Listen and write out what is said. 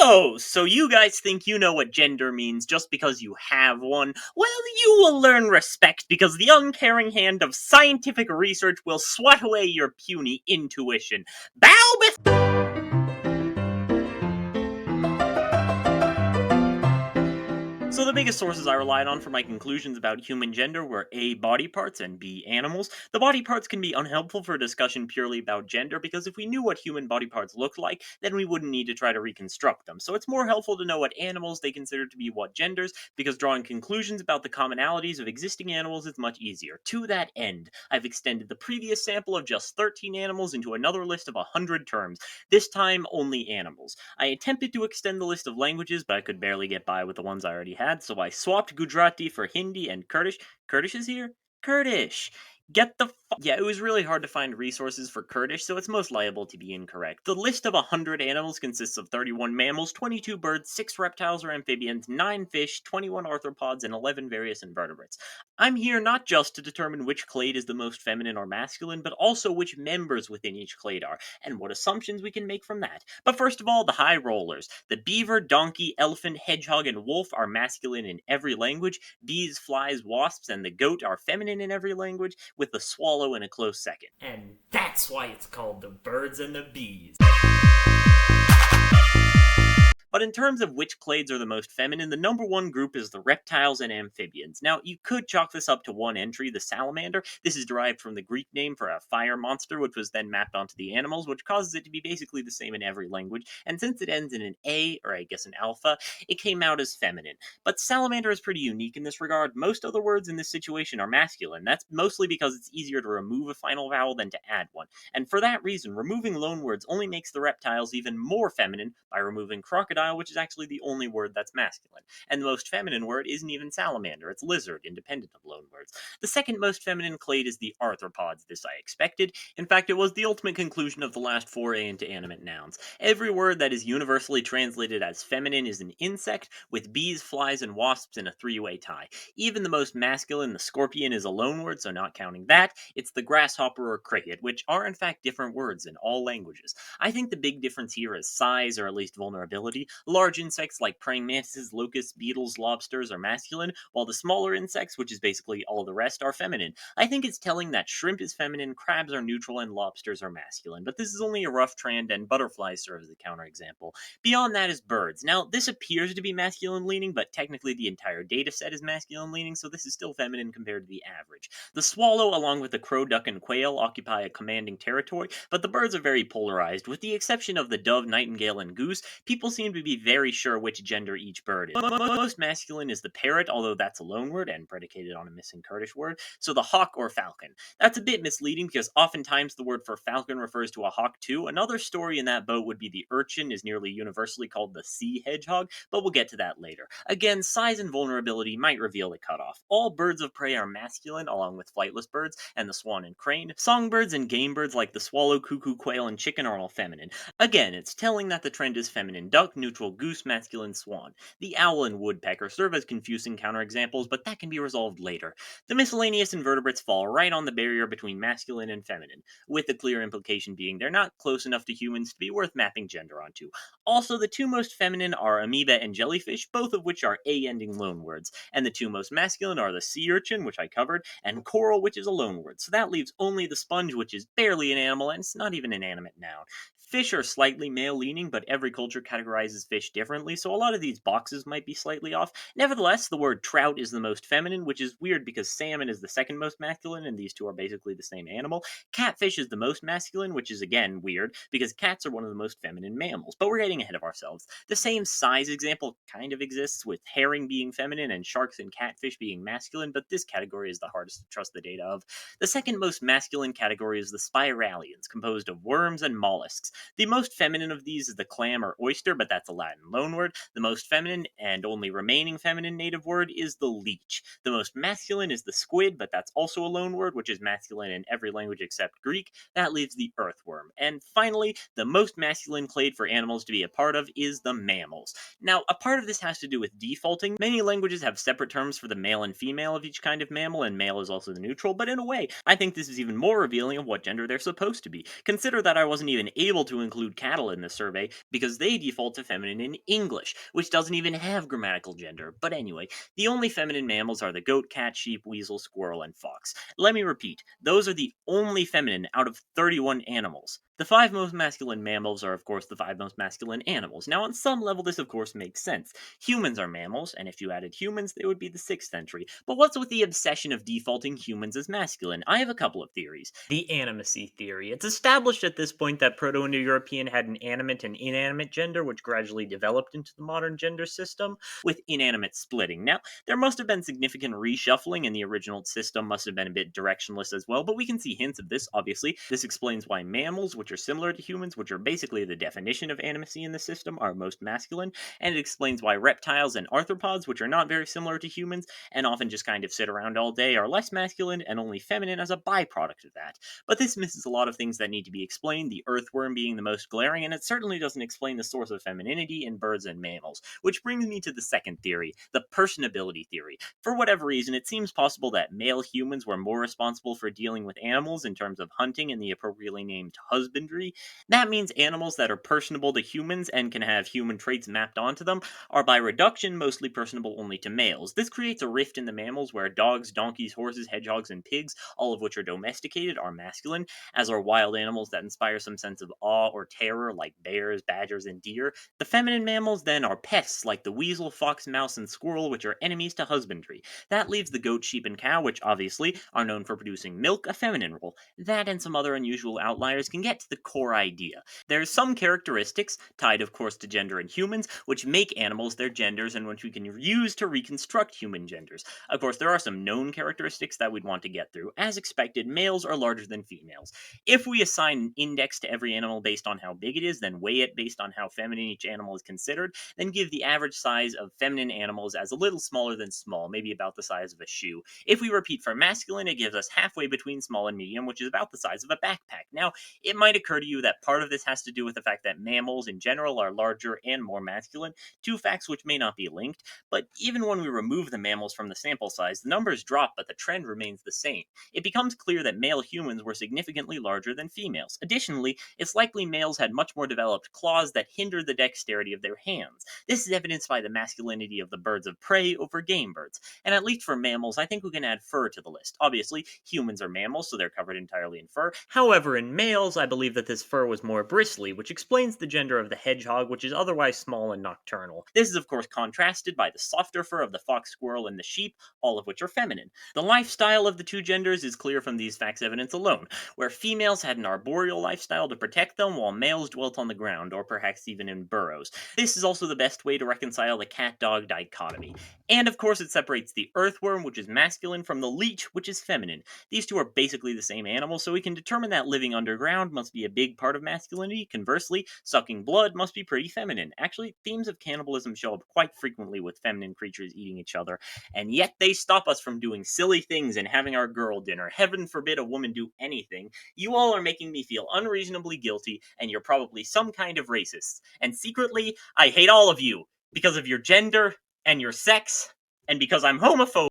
Oh, so you guys think you know what gender means just because you have one? Well, you will learn respect because the uncaring hand of scientific research will swat away your puny intuition. Bow before. So the biggest sources I relied on for my conclusions about human gender were A. Body parts and B. Animals. The body parts can be unhelpful for a discussion purely about gender because if we knew what human body parts looked like, then we wouldn't need to try to reconstruct them. So it's more helpful to know what animals they consider to be what genders because drawing conclusions about the commonalities of existing animals is much easier. To that end, I've extended the previous sample of just 13 animals into another list of 100 terms, this time only animals. I attempted to extend the list of languages, but I could barely get by with the ones I already had, so I swapped Gujarati for Hindi and Kurdish. Kurdish is here? Kurdish! Get the Yeah, it was really hard to find resources for Kurdish, so it's most liable to be incorrect. The list of 100 animals consists of 31 mammals, 22 birds, 6 reptiles or amphibians, 9 fish, 21 arthropods, and 11 various invertebrates. I'm here not just to determine which clade is the most feminine or masculine, but also which members within each clade are, and what assumptions we can make from that. But first of all, the high rollers. The beaver, donkey, elephant, hedgehog, and wolf are masculine in every language. Bees, flies, wasps, and the goat are feminine in every language, with the swallow in a close second. And that's why it's called the birds and the bees. But in terms of which clades are the most feminine, the number one group is the reptiles and amphibians. Now, you could chalk this up to one entry, the salamander. This is derived from the Greek name for a fire monster, which was then mapped onto the animals, which causes it to be basically the same in every language. And since it ends in an A, or I guess an alpha, it came out as feminine. But salamander is pretty unique in this regard. Most other words in this situation are masculine. That's mostly because it's easier to remove a final vowel than to add one. And for that reason, removing loanwords only makes the reptiles even more feminine by removing crocodile, which is actually the only word that's masculine. And the most feminine word isn't even salamander, it's lizard, independent of loanwords. The second most feminine clade is the arthropods. This I expected. In fact, it was the ultimate conclusion of the last foray into animate nouns. Every word that is universally translated as feminine is an insect, with bees, flies, and wasps in a three-way tie. Even the most masculine, the scorpion, is a loanword, so not counting that, it's the grasshopper or cricket, which are in fact different words in all languages. I think the big difference here is size, or at least vulnerability. Large insects like praying mantises, locusts, beetles, lobsters are masculine, while the smaller insects, which is basically all the rest, are feminine. I think it's telling that shrimp is feminine, crabs are neutral, and lobsters are masculine, but this is only a rough trend, and butterflies serve as a counterexample. Beyond that is birds. Now, this appears to be masculine leaning, but technically the entire data set is masculine leaning, so this is still feminine compared to the average. The swallow, along with the crow, duck, and quail, occupy a commanding territory, but the birds are very polarized. With the exception of the dove, nightingale, and goose, people seem to be very sure which gender each bird is. Most masculine is the parrot, although that's a loanword and predicated on a missing Kurdish word, so the hawk or falcon. That's a bit misleading because oftentimes the word for falcon refers to a hawk too. Another story in that boat would be the urchin is nearly universally called the sea hedgehog, but we'll get to that later. Again, size and vulnerability might reveal the cutoff. All birds of prey are masculine, along with flightless birds and the swan and crane. Songbirds and game birds like the swallow, cuckoo, quail, and chicken are all feminine. Again, it's telling that the trend is feminine duck, neutral goose, masculine swan. The owl and woodpecker serve as confusing counterexamples, but that can be resolved later. The miscellaneous invertebrates fall right on the barrier between masculine and feminine, with the clear implication being they're not close enough to humans to be worth mapping gender onto. Also, the two most feminine are amoeba and jellyfish, both of which are A-ending loanwords, and the two most masculine are the sea urchin, which I covered, and coral, which is a loanword. So that leaves only the sponge, which is barely an animal, and it's not even an animate noun. Fish are slightly male-leaning, but every culture categorizes fish differently, so a lot of these boxes might be slightly off. Nevertheless, the word trout is the most feminine, which is weird because salmon is the second most masculine, and these two are basically the same animal. Catfish is the most masculine, which is again weird because cats are one of the most feminine mammals, but we're getting ahead of ourselves. The same size example kind of exists, with herring being feminine and sharks and catfish being masculine, but this category is the hardest to trust the data of. The second most masculine category is the Spiralians, composed of worms and mollusks. The most feminine of these is the clam or oyster, but that's a Latin loanword. The most feminine and only remaining feminine native word is the leech. The most masculine is the squid, but that's also a loanword, which is masculine in every language except Greek. That leaves the earthworm. And finally, the most masculine clade for animals to be a part of is the mammals. Now, a part of this has to do with defaulting. Many languages have separate terms for the male and female of each kind of mammal, and male is also the neutral, but in a way, I think this is even more revealing of what gender they're supposed to be. Consider that I wasn't even able struggle to include cattle in the survey because they default to feminine in English, which doesn't even have grammatical gender. But anyway, the only feminine mammals are the goat, cat, sheep, weasel, squirrel, and fox. Let me repeat, those are the only feminine out of 31 animals. The 5 most masculine mammals are, of course, the 5 most masculine animals. Now, on some level, this, of course, makes sense. Humans are mammals, and if you added humans, they would be the 6th entry. But what's with the obsession of defaulting humans as masculine? I have a couple of theories. The animacy theory. It's established at this point that Proto-Indo-European had an animate and inanimate gender, which gradually developed into the modern gender system. With inanimate splitting. Now, there must have been significant reshuffling, and the original system must have been a bit directionless as well, but we can see hints of this, obviously. This explains why mammals, which are similar to humans, which are basically the definition of animacy in the system, are most masculine, and it explains why reptiles and arthropods, which are not very similar to humans, and often just kind of sit around all day, are less masculine and only feminine as a byproduct of that. But this misses a lot of things that need to be explained, the earthworm being the most glaring, and it certainly doesn't explain the source of femininity in birds and mammals, which brings me to the second theory, the personability theory. For whatever reason, it seems possible that male humans were more responsible for dealing with animals in terms of hunting and the appropriately named husbandry. That means animals that are personable to humans and can have human traits mapped onto them are by reduction mostly personable only to males. This creates a rift in the mammals where dogs, donkeys, horses, hedgehogs, and pigs, all of which are domesticated, are masculine, as are wild animals that inspire some sense of awe or terror like bears, badgers, and deer. The feminine mammals then are pests like the weasel, fox, mouse, and squirrel, which are enemies to husbandry. That leaves the goat, sheep, and cow, which obviously are known for producing milk, a feminine role. That and some other unusual outliers can get to the core idea. There's some characteristics, tied of course to gender in humans, which make animals their genders and which we can use to reconstruct human genders. Of course, there are some known characteristics that we'd want to get through. As expected, males are larger than females. If we assign an index to every animal based on how big it is, then weigh it based on how feminine each animal is considered, then give the average size of feminine animals as a little smaller than small, maybe about the size of a shoe. If we repeat for masculine, it gives us halfway between small and medium, which is about the size of a backpack. Now, it might occur to you that part of this has to do with the fact that mammals in general are larger and more masculine, two facts which may not be linked, but even when we remove the mammals from the sample size, the numbers drop but the trend remains the same. It becomes clear that male humans were significantly larger than females. Additionally, it's likely males had much more developed claws that hindered the dexterity of their hands. This is evidenced by the masculinity of the birds of prey over game birds. And at least for mammals, I think we can add fur to the list. Obviously, humans are mammals, so they're covered entirely in fur. However, in males, I believe that this fur was more bristly, which explains the gender of the hedgehog, which is otherwise small and nocturnal. This is, of course, contrasted by the softer fur of the fox, squirrel, and the sheep, all of which are feminine. The lifestyle of the two genders is clear from these facts evidence alone, where females had an arboreal lifestyle to protect them, while males dwelt on the ground, or perhaps even in burrows. This is also the best way to reconcile the cat-dog dichotomy. And of course, it separates the earthworm, which is masculine, from the leech, which is feminine. These two are basically the same animal, so we can determine that living underground must be a big part of masculinity. Conversely, sucking blood must be pretty feminine. Actually, themes of cannibalism show up quite frequently with feminine creatures eating each other, and yet they stop us from doing silly things and having our girl dinner. Heaven forbid a woman do anything. You all are making me feel unreasonably guilty, and you're probably some kind of racists. And secretly, I hate all of you because of your gender and your sex, and because I'm homophobic.